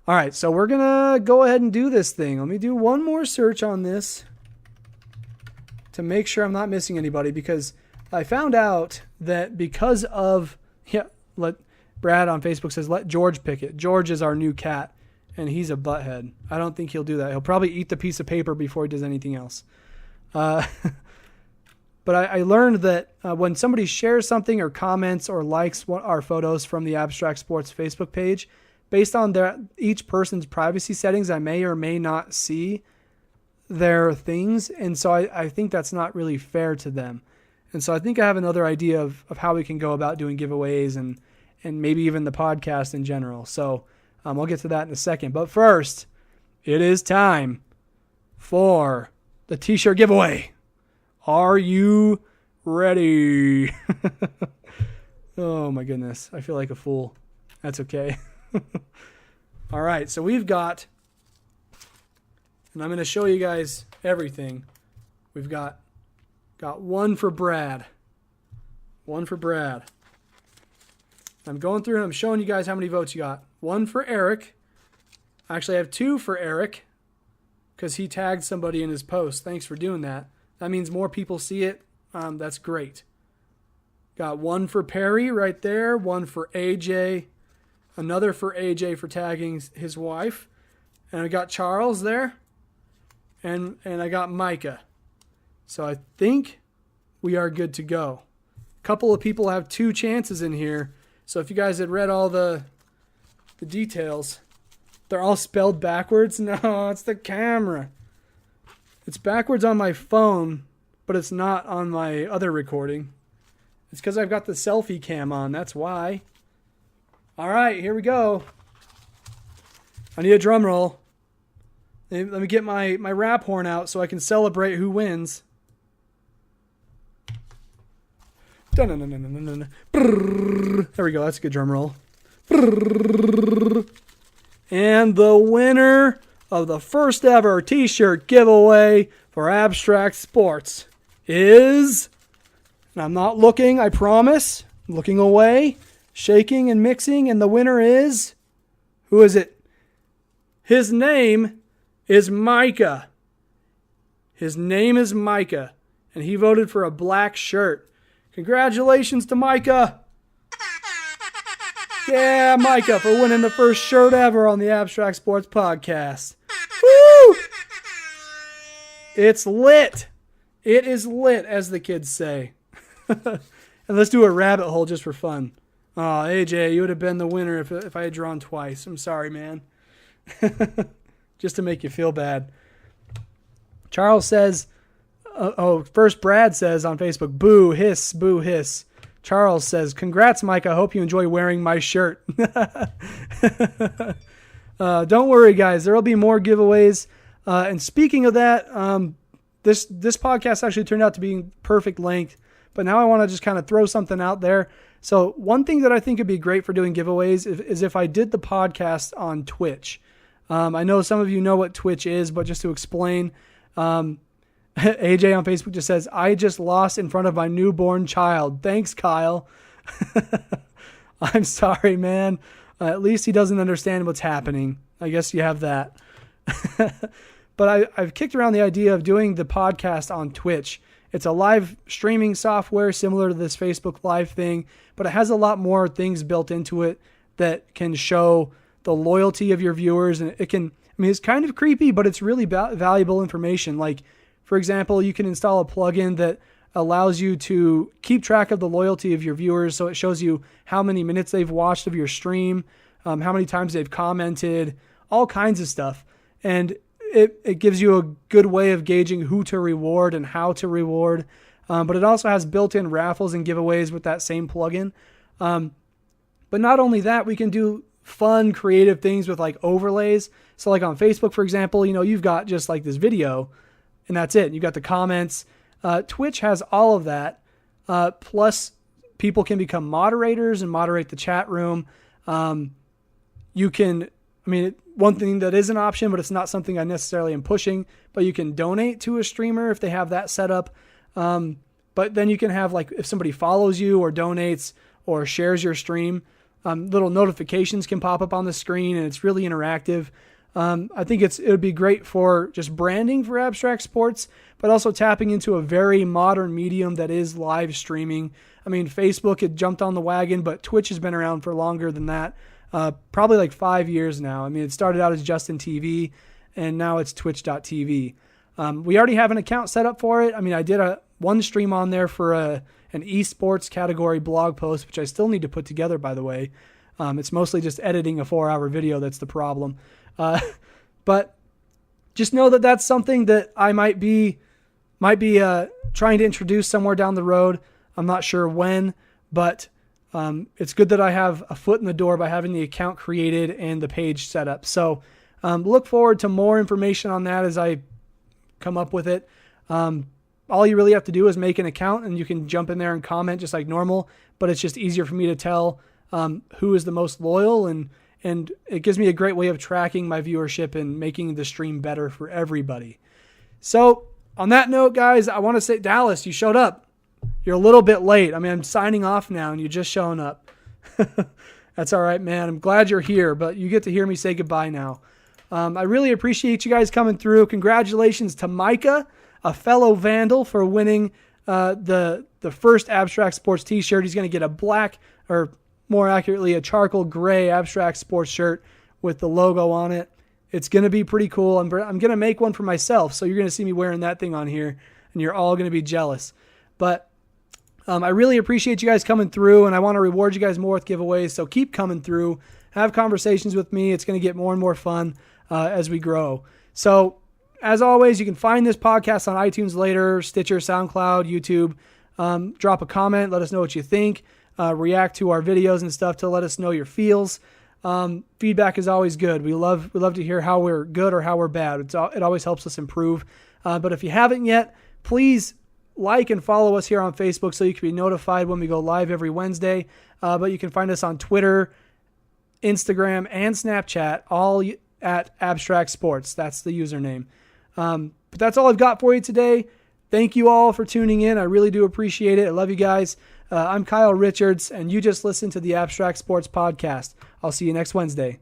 Speaker 1: right, so we're going to go ahead and do this thing. Let me do one more search on this to make sure I'm not missing anybody, because I found out that because of, Brad on Facebook says, let George pick it. George is our new cat, and he's a butthead. I don't think he'll do that. He'll probably eat the piece of paper before he does anything else. But I learned that when somebody shares something or comments or likes our photos from the Abstract Sports Facebook page, based on each person's privacy settings, I may or may not see their things. And so I think that's not really fair to them. And so I think I have another idea of how we can go about doing giveaways and maybe even the podcast in general. So I'll get to that in a second. But first, it is time for the t-shirt giveaway. Are you ready? Oh my goodness. I feel like a fool. That's okay. All right. So we've got, and I'm going to show you guys everything. We've got one for Brad. One for Brad. I'm going through and I'm showing you guys how many votes you got. One for Eric. Actually, I have 2 for Eric because he tagged somebody in his post. Thanks for doing that. That means more people see it. That's great. Got 1 for Perry right there. 1 for AJ. Another for AJ for tagging his wife. And I got Charles there. And I got Micah. So I think we are good to go. A couple of people have 2 chances in here. So if you guys had read all the details, they're all spelled backwards. No, it's the camera. It's backwards on my phone, but it's not on my other recording. It's because I've got the selfie cam on. That's why. All right, here we go. I need a drum roll. Let me get my rap horn out so I can celebrate who wins. There we go. That's a good drum roll. And the winner of the first ever t-shirt giveaway for Abstract Sports is, and I'm not looking, I promise, I'm looking away, shaking and mixing, and the winner is, who is it? His name is Micah. His name is Micah, and he voted for a black shirt. Congratulations to Micah. Yeah, Micah, for winning the first shirt ever on the Abstract Sports Podcast. Woo! It's lit. It is lit, as the kids say. And let's do a rabbit hole just for fun. Oh, AJ, you would have been the winner if I had drawn twice. I'm sorry, man. Just to make you feel bad. Charles says, first Brad says on Facebook, boo, hiss, boo, hiss. Charles says, congrats, Mike. I hope you enjoy wearing my shirt. Don't worry, guys. There will be more giveaways. And speaking of that, this podcast actually turned out to be perfect length. But now I want to just kind of throw something out there. So one thing that I think would be great for doing giveaways is if I did the podcast on Twitch. I know some of you know what Twitch is, but just to explain, AJ on Facebook just says, I just lost in front of my newborn child. Thanks, Kyle. I'm sorry, man. At least he doesn't understand what's happening. I guess you have that. But I've kicked around the idea of doing the podcast on Twitch. It's a live streaming software similar to this Facebook Live thing, but it has a lot more things built into it that can show the loyalty of your viewers. And it can, I mean, it's kind of creepy, but it's really valuable information. Like, for example, you can install a plugin that allows you to keep track of the loyalty of your viewers. So it shows you how many minutes they've watched of your stream, how many times they've commented, all kinds of stuff. And it gives you a good way of gauging who to reward and how to reward. But it also has built-in raffles and giveaways with that same plugin. But not only that, we can do fun, creative things with like overlays. So like on Facebook, for example, you've got just like this video and that's it. You've got the comments. Twitch has all of that. Plus people can become moderators and moderate the chat room. You can, one thing that is an option, but it's not something I necessarily am pushing, but you can donate to a streamer if they have that set up. But then you can have, like, if somebody follows you or donates or shares your stream, little notifications can pop up on the screen, and it's really interactive. I think it would be great for just branding for Abstract Sports, but also tapping into a very modern medium that is live streaming. Facebook had jumped on the wagon, but Twitch has been around for longer than that. Probably like 5 years now. it started out as Justin TV, and now it's twitch.tv. We already have an account set up for it. I did one stream on there for an esports category blog post, which I still need to put together, by the way. It's mostly just editing a 4-hour video that's the problem. But just know that that's something that I might be trying to introduce somewhere down the road. I'm not sure when, but it's good that I have a foot in the door by having the account created and the page set up. So look forward to more information on that as I come up with it. All you really have to do is make an account, and you can jump in there and comment just like normal, but it's just easier for me to tell who is the most loyal, and it gives me a great way of tracking my viewership and making the stream better for everybody. So on that note, guys, I want to say, Dallas, you showed up. You're a little bit late. I'm signing off now, and you're just showing up. That's all right, man. I'm glad you're here, but you get to hear me say goodbye now. I really appreciate you guys coming through. Congratulations to Micah, a fellow Vandal, for winning the first Abstract Sports t-shirt. He's going to get a black, or more accurately, a charcoal gray Abstract Sports shirt with the logo on it. It's going to be pretty cool. I'm going to make one for myself, so you're going to see me wearing that thing on here, and you're all going to be jealous. But I really appreciate you guys coming through, and I want to reward you guys more with giveaways. So keep coming through. Have conversations with me. It's going to get more and more fun as we grow. So as always, you can find this podcast on iTunes later, Stitcher, SoundCloud, YouTube. Drop a comment. Let us know what you think. React to our videos and stuff to let us know your feels. Feedback is always good. We love to hear how we're good or how we're bad. It always helps us improve. But if you haven't yet, please like and follow us here on Facebook so you can be notified when we go live every Wednesday. But you can find us on Twitter, Instagram, and Snapchat, all at Abstract Sports. That's the username. But that's all I've got for you today. Thank you all for tuning in. I really do appreciate it. I love you guys. I'm Kyle Richards, and you just listened to the Abstract Sports Podcast. I'll see you next Wednesday.